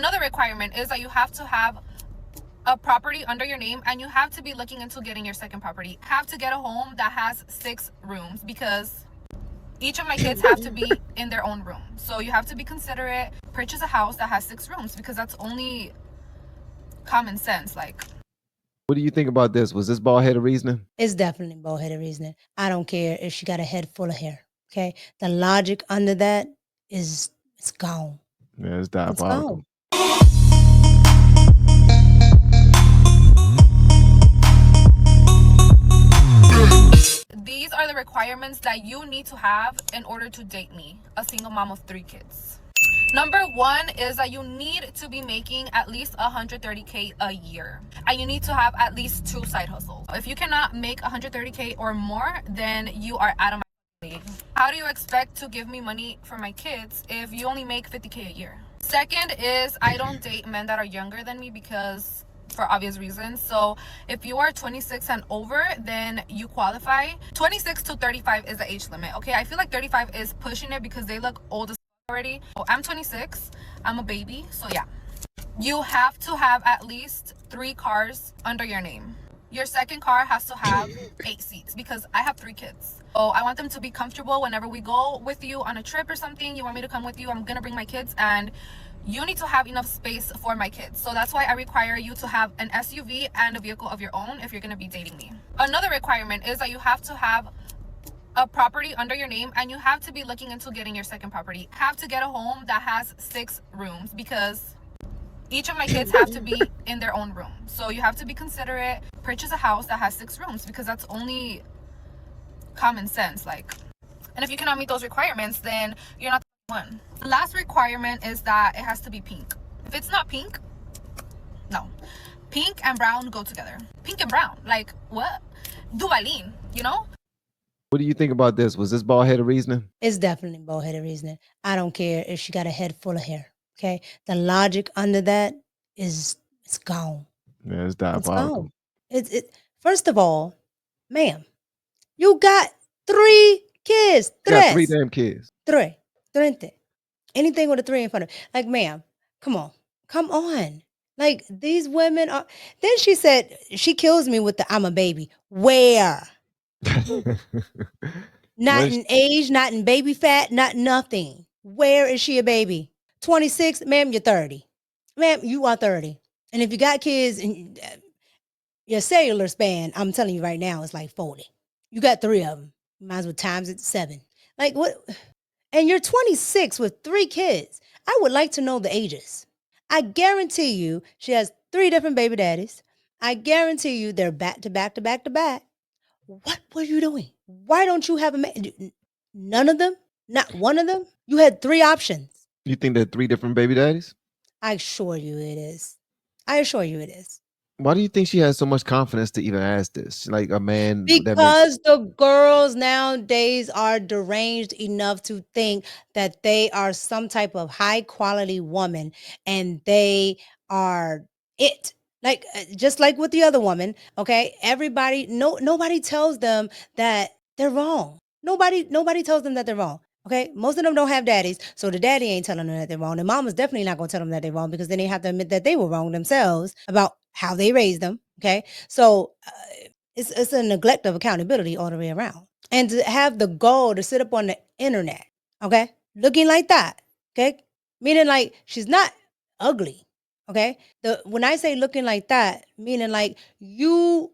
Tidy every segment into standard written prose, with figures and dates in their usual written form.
Another requirement is that you have to have a property under your name, and you have to be looking into getting your second property. Have to get a home that has 6 rooms, because each of my kids have to be in their own room. So you have to be considerate. Purchase a house that has 6 rooms, because that's only common sense. Like, What do you think about this? Was this bald-headed reasoning? It's definitely bald-headed reasoning. I don't care if she got a head full of hair. Okay, the logic under that is it's gone. Yeah, it's It's diabolical. gone. these are the requirements that you need to have in order to date me, a single mom of 3 kids. Number 1 is that you need to be making at least 130K a year, and you need to have at least 2 side hustles. If you cannot make 130K or more, then you are out of my league. How do you expect to give me money for my kids if you only make 50K a year? Second is, I don't date men that are younger than me, because for obvious reasons. So if you are 26 and over, then you qualify. 26 to 35 is the age limit. Okay, I feel like 35 is pushing it because they look old as already. So I'm 26, I'm a baby, so yeah. You have to have at least 3 cars under your name. Your second car has to have 8 seats, because I have 3 kids. So I want them to be comfortable whenever we go with you on a trip or something. You want me to come with you, I'm gonna bring my kids, and you need to have enough space for my kids. So that's why I require you to have an SUV and a vehicle of your own if you're gonna be dating me. Another requirement is that you have to have a property under your name, and you have to be looking into getting your second property. Have to get a home that has 6 rooms, because each of my kids have to be in their own room. So you have to be considerate. Purchase a house that has 6 rooms, because that's only common sense. Like, and if you cannot meet those requirements, then you're not the one. The last requirement is that it has to be pink. If it's not pink, no. Pink and brown go together. Pink and brown, like what? Duvalin, you know? What do you think about this? Was this bald-headed reasoning? It's definitely bald-headed reasoning. I don't care if she got a head full of hair. Okay, the logic under that is it's gone. Yeah, it's It's diabolical. gone. It. First of all, ma'am, you got 3 kids. You got 3 Tres. damn kids. Tres. Trente. Anything with a 3 in front of it. Like, ma'am, come on. Come on. Like, these women are. Then she said, she kills me with the I'm a baby. Where? Not What? in age, not in baby fat, not nothing. Where is she a baby? 26, ma'am, you're 30. Ma'am, you are 30. And if you got kids and your cellular span, I'm telling you right now, it's like 40. You got 3 of them. You might as well times it 7. Like, what? And you're 26 with 3 kids. I would like to know the ages. I guarantee you she has 3 different baby daddies. I guarantee you they're back to back to back to back. What were you doing? Why don't you have a man? None of them? Not one of them? You had 3 options. You think they're 3 different baby daddies? I assure you it is. I assure you it is. Why do you think she has so much confidence to even ask this? Like a man that makes Because the girls nowadays are deranged enough to think that they are some type of high quality woman and they are it. Like just like with the other woman, okay? Everybody nobody tells them that they're wrong. Nobody tells them that they're wrong. Okay? Most of them don't have daddies, so the daddy ain't telling them that they're wrong. And mama's definitely not going to tell them that they're wrong because then they have to admit that they were wrong themselves about how they raised them, okay? So it's a neglect of accountability all the way around. And to have the goal to sit up on the internet, okay, looking like that, okay, meaning like she's not ugly, okay. When I say looking like that, meaning like you're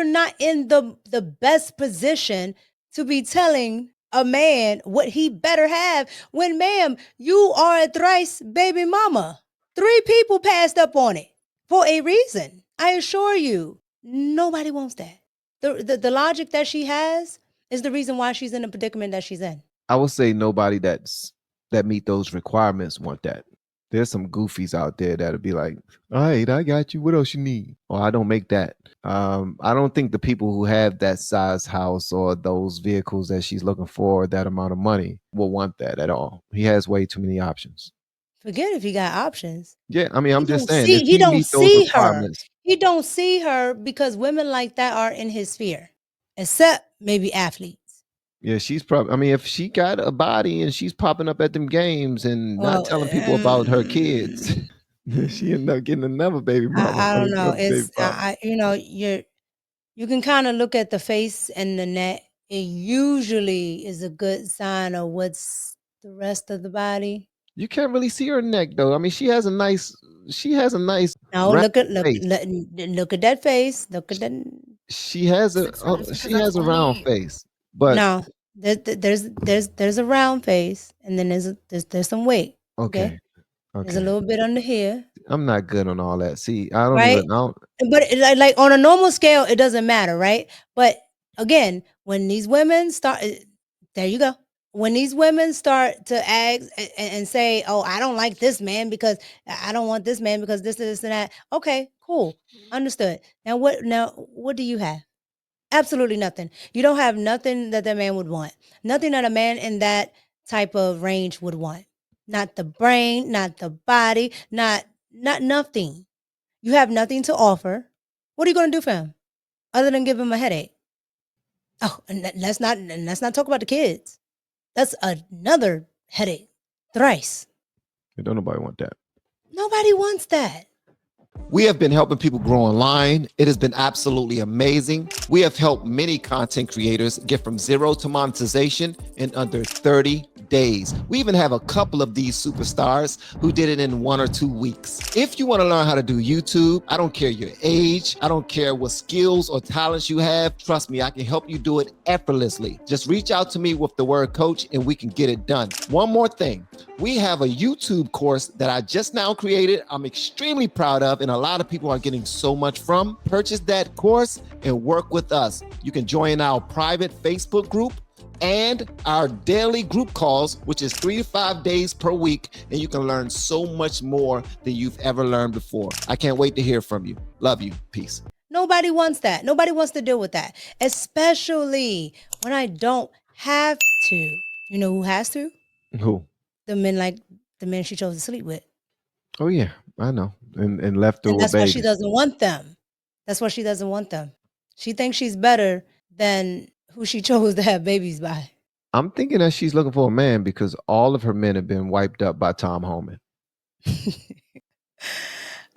not in the best position to be telling a man what he better have when, ma'am, you are a thrice baby mama. 3 people passed up on it for a reason. I assure you, nobody wants that. The logic that she has is the reason why she's in the predicament that she's in. I would say nobody that meet those requirements want that. There's some goofies out there that'll be like, all right, I got you. What else you need? Or I don't make that. I don't think the people who have that size house or those vehicles that she's looking for, that amount of money, will want that at all. He has way too many options. Forget if he got options. Yeah, I mean, I'm just saying, if He he don't meet those see her. requirements, He don't see her because women like that are in his sphere, except maybe athletes. yeah, she's probably. I mean, if she got a body and she's popping up at them games and not Well, telling people about her kids, She ended up getting another baby mama. I I don't mean, know. another baby It's father. you can kind of look at the face and the neck. It usually is a good sign of what's the rest of the body. You can't really see her neck though. I mean, she has a nice No, round look face. look at that face. Look at that. She has a 6 months because she that's has a round only face, but No, there's a round face, and then there's some weight. Okay, okay, there's a okay. little bit under here, I'm not good on all that. See, I don't right? even. I don't. But like on a normal scale, it doesn't matter, right? But again, when these women start, there you go. When these women start to ask and say, "Oh, I don't like this man because I don't want this man because this, and that." Okay, cool, understood. Now what? Now what do you have? Absolutely nothing. You don't have nothing that that man would want. Nothing that a man in that type of range would want. Not the brain, not the body, not nothing. You have nothing to offer. What are you going to do for him other than give him a headache? Oh, and let's not talk about the kids. That's another headache. Thrice. Don't nobody want that. Nobody wants that. We have been helping people grow online. It has been absolutely amazing. We have helped many content creators get from zero to monetization in under 30 days. We even have a couple of these superstars who did it in 1 or 2 weeks. If you want to learn how to do YouTube, I don't care your age, I don't care what skills or talents you have. Trust me, I can help you do it effortlessly. Just reach out to me with the word coach and we can get it done. One more thing. We have a YouTube course that I just now created. I'm extremely proud of, and a lot of people are getting so much from. Purchase that course and work with us. You can join our private Facebook group and our daily group calls, which is 3 to 5 days per week, and you can learn so much more than you've ever learned before. I can't wait to hear from you. Love you. Peace. Nobody wants that. Nobody wants to deal with that, especially when I don't have to. You know who has to? Who? The men like the men she chose to sleep with. Oh yeah, I know. And left her And with that's why she babies. doesn't want them. That's why she doesn't want them. She thinks she's better than who she chose to have babies by. I'm thinking that she's looking for a man because all of her men have been wiped up by Tom Homan.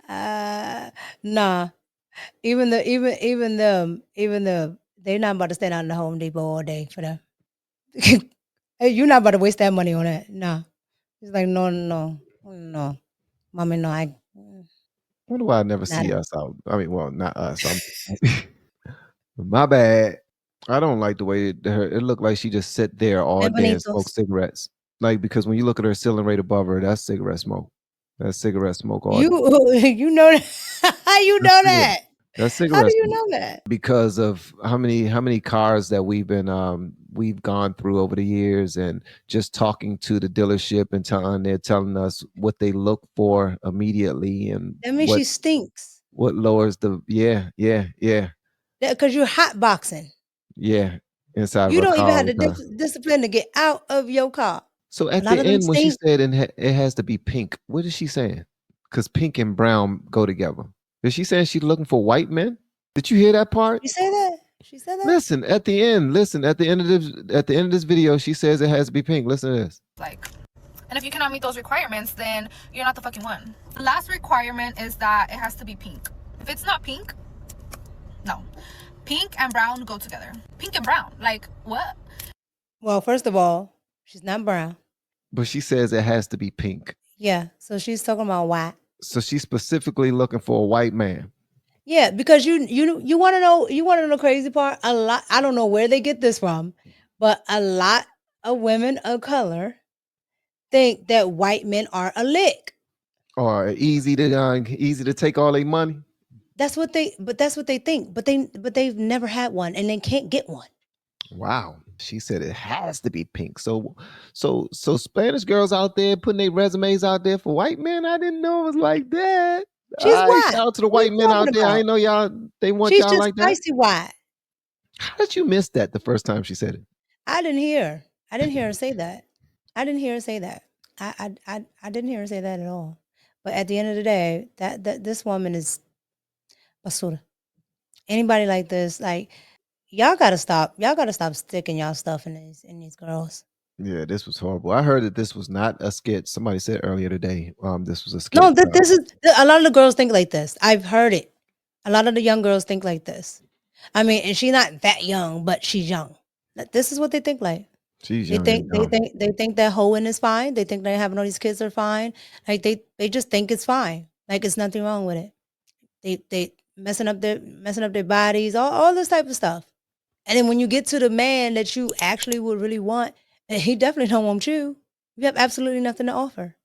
uh, nah. Even the they're not about to stand out in the Home Depot all day for them. Hey, you're not about to waste that money on that. Nah. It's like no. Mommy, no, I Wonder why I never not see us out. I mean, well, not us. I'm my bad. I don't like the way it looked like she just sit there all day and smoke Ebonitos. cigarettes. Like because when you look at her ceiling rate above her, that's cigarette smoke. That's cigarette smoke all You day. you know that. How you That's know cigarette. that? That's How do cigarette you smoke know that? because of how many cars that we've gone through over the years and just talking to the dealership and they're telling us what they look for immediately and That means she stinks. what lowers the yeah Because you're hot boxing. yeah inside of You a don't car even all have the the time. discipline to get out of your car. So A at lot the of them end, when she stink. said it has to be pink, what is she saying? Because pink and brown go together. Is she saying she's looking for white men? Did you hear that part? She say that? She said that? Listen at the end of this video, she says it has to be pink. Listen to this. like. And if you cannot meet those requirements, then you're not the fucking one. The last requirement is that it has to be pink. If it's not pink, no. Pink and brown go together. Pink and brown. Like, what? Well, first of all, she's not brown. But she says it has to be pink. Yeah, so she's talking about white. So she's specifically looking for a white man. Yeah, because you want to know the crazy part. A lot. I don't know where they get this from, but a lot of women of color think that white men are a lick. Or easy to take all their money. That's what they think. But they've never had one, and they can't get one. Wow. She said it has to be pink. So Spanish girls out there putting their resumes out there for white men. I didn't know it was like that. She's All right, white. shout out to the What are you white men talking out there. I about? didn't know y'all they want She's y'all just like that. spicy white. How did you miss that the first time she said it? I didn't hear. I didn't hear her say that. I didn't hear her say that. I didn't hear her say that at all. But at the end of the day, that this woman is basura. Anybody like this, like y'all gotta stop. Y'all gotta stop sticking y'all stuff in these girls. Yeah, this was horrible. I heard that this was not a skit. Somebody said earlier today, this was a No, skit. this is a lot of the girls think like this. I've heard it. A lot of the young girls think like this. I mean, and she's not that young, but she's young. This is what they think like. She's They young and think they dumb. think they think that hoeing is fine. They think that having all these kids are fine. Like they just think it's fine. Like it's nothing wrong with it. They messing up their bodies, all this type of stuff. And then when you get to the man that you actually would really want, he definitely don't want you. You have absolutely nothing to offer.